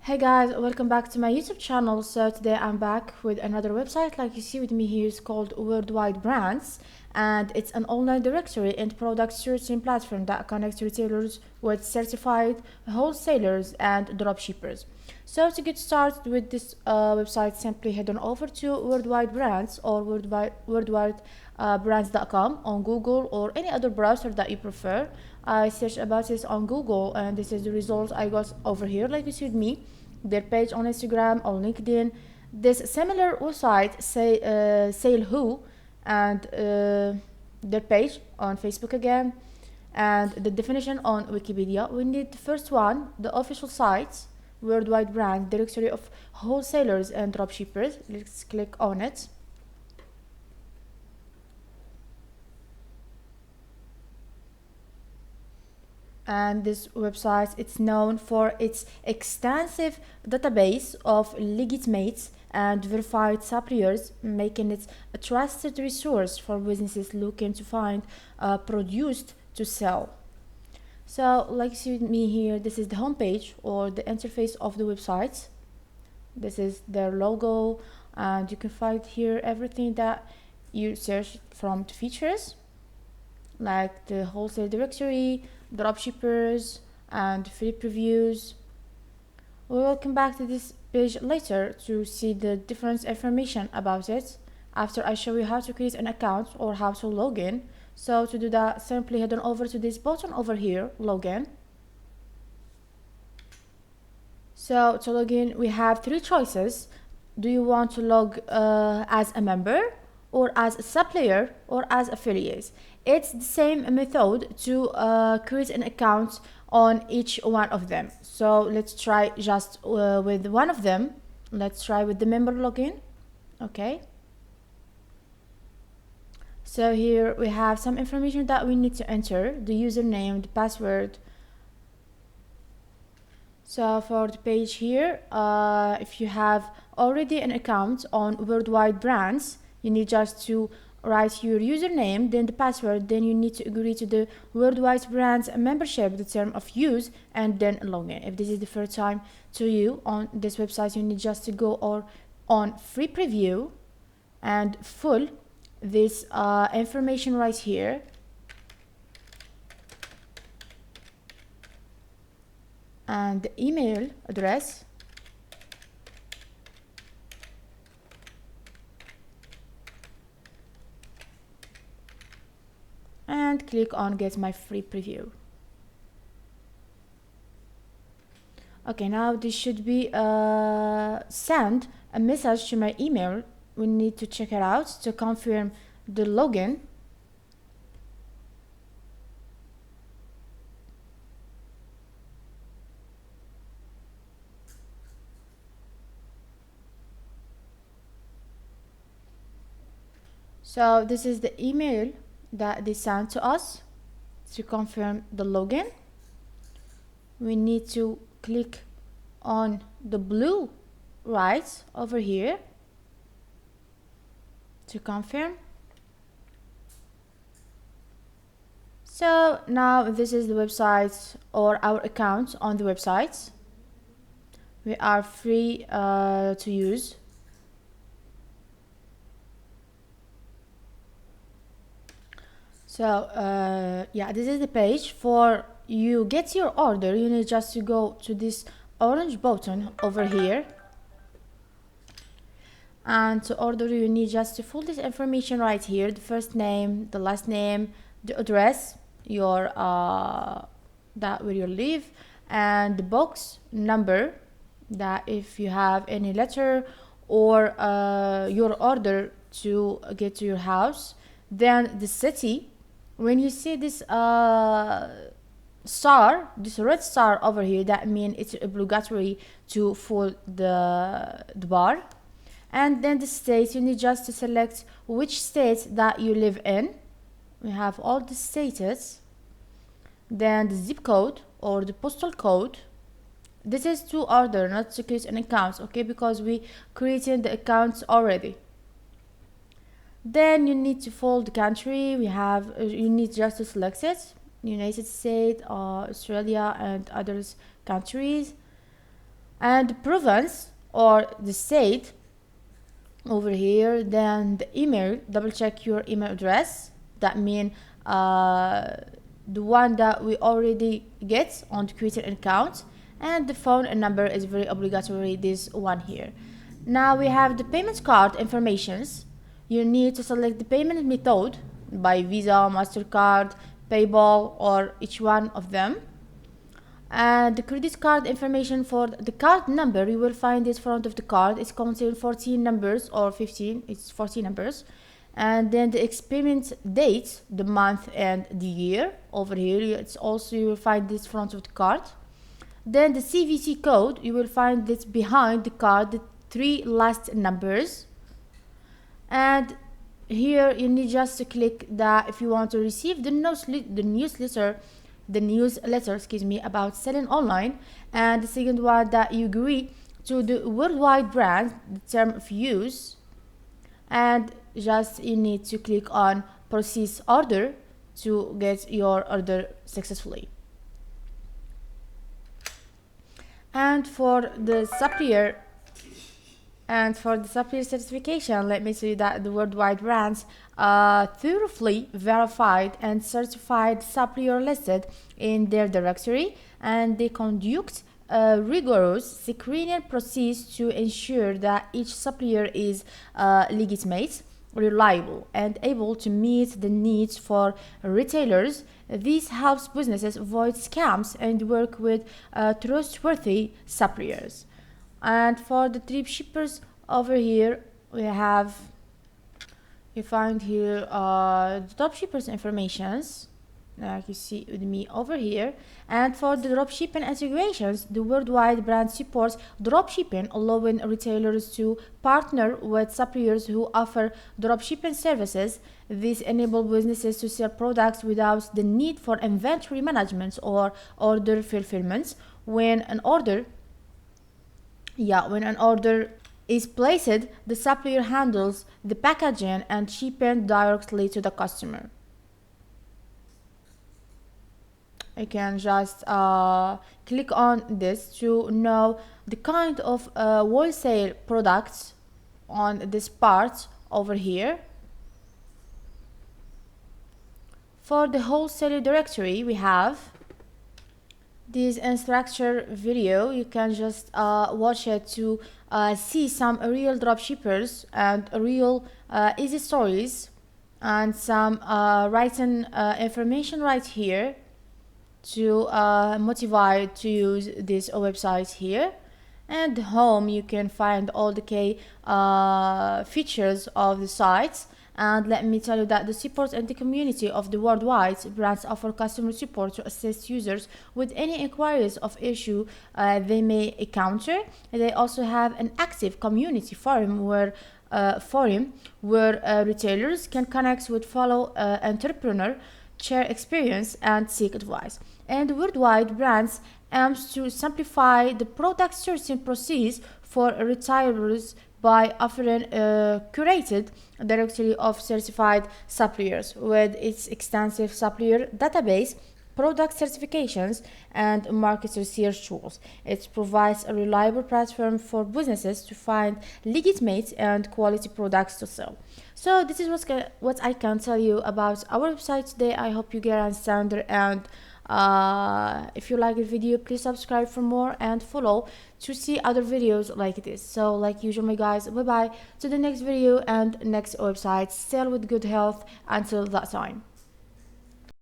Hey guys, welcome back to my YouTube channel. So today I'm back with another website. Like you see with me here, is called Worldwide Brands, and it's an online directory and product searching platform that connects retailers with certified wholesalers and dropshippers. So to get started with this website, simply head on over to Worldwide Brands or worldwide brands.com on Google or any other browser that you prefer. I searched about this on Google, and this is the result I got over here. Like you see with me, their page on Instagram or LinkedIn. This similar website say Sale Who, and their page on Facebook again, and the definition on Wikipedia. We need the first one, the official site, Worldwide Brand Directory of Wholesalers and Dropshippers. Let's click on it. And this website, it's known for its extensive database of legitimate and verified suppliers, making it a trusted resource for businesses looking to find produce to sell. So like you see with me here, this is the homepage or the interface of the website. This is their logo, and you can find here everything that you search from the features, like the wholesale directory, dropshippers, and free previews. We will come back to this page later to see the different information about it after I show you how to create an account or how to log in. So to do that, simply head on over to this button over here, login. So to log in, we have three choices. Do you want to log as a member, or as a supplier, or as affiliate? It's the same method to create an account on each one of them. So let's try just with one of them. Let's try with the member login. Okay. So here we have some information that we need to enter: the username, the password. So for the page here, if you have already an account on Worldwide Brands, you need just to write your username, then the password, then you need to agree to the Worldwide Brands membership, the term of use, and then login. If this is the first time to you on this website, you need just to go or on free preview and full this information right here. And the email address, and click on get my free preview. Okay, now this should be send a message to my email. We need to check it out to confirm the login. So this is the email that they sent to us to confirm the login. We need to click on the blue right over here to confirm. So now this is the website or our account on the website. We are free to use. So yeah, this is the page. For you get your order, you need just to go to this orange button over here, and to order you need just to fill this information right here: the first name, the last name, the address, your that where you live, and the box number, that if you have any letter or your order to get to your house. Then the city. When you see this star, this red star over here, that means it's obligatory to fill the bar. And then the state, you need just to select which state that you live in. We have all the states. Then the zip code or the postal code. This is to order, not to create an account, okay, because we created the accounts already. Then you need to fill the country. We have you need just to select it: United States, Australia, and others countries. and the province or the state over here, then the email, double check your email address, that means the one that we already get on the Twitter account, and the phone number is very obligatory, this one here. Now we have the payment card informations. You need to select the payment method by Visa, MasterCard, PayPal, or each one of them. And the credit card information, for the card number, you will find this front of the card. It's contains 14 numbers or 15. It's 14 numbers. And then the experiment date, the month and the year over here. It's also, you will find this front of the card. Then the CVC code, you will find this behind the card, the 3 last numbers. And here you need just to click that if you want to receive the newsletter, about selling online. And the second one, that you agree to the worldwide brand, the term of use, and just you need to click on process order to get your order successfully. And for the supplier certification, let me tell you that the worldwide brands are thoroughly verified and certified supplier listed in their directory, and they conduct a rigorous screening process to ensure that each supplier is legitimate, reliable, and able to meet the needs for retailers. This helps businesses avoid scams and work with trustworthy suppliers. And for the dropshippers over here, you find here the dropshippers informations, like you see with me over here. And for the dropshipping integrations, the worldwide brand supports dropshipping, allowing retailers to partner with suppliers who offer dropshipping services. This enables businesses to sell products without the need for inventory management or order fulfillment. When an order is placed, the supplier handles the packaging and shipping directly to the customer. I can just click on this to know the kind of wholesale products on this part over here. For the wholesale directory, we have this instructor video. You can just watch it to see some real dropshippers and real easy stories, and some written information right here to motivate to use this website here. And home, you can find all the key features of the sites. And let me tell you that the support and the community of the worldwide brands offer customer support to assist users with any inquiries of issue they may encounter. They also have an active community forum where retailers can connect with fellow entrepreneur, share experience, and seek advice. And worldwide brands aims to simplify the product sourcing process for retailers by offering a curated directory of certified suppliers with its extensive supplier database, product certifications, and market research tools. It provides a reliable platform for businesses to find legitimate and quality products to sell. So this is what I can tell you about our website today. I hope you get understand it, and if you like the video, please subscribe for more and follow to see other videos like this. So like usual, my guys, bye bye to the next video and next website. Still with good health until that time.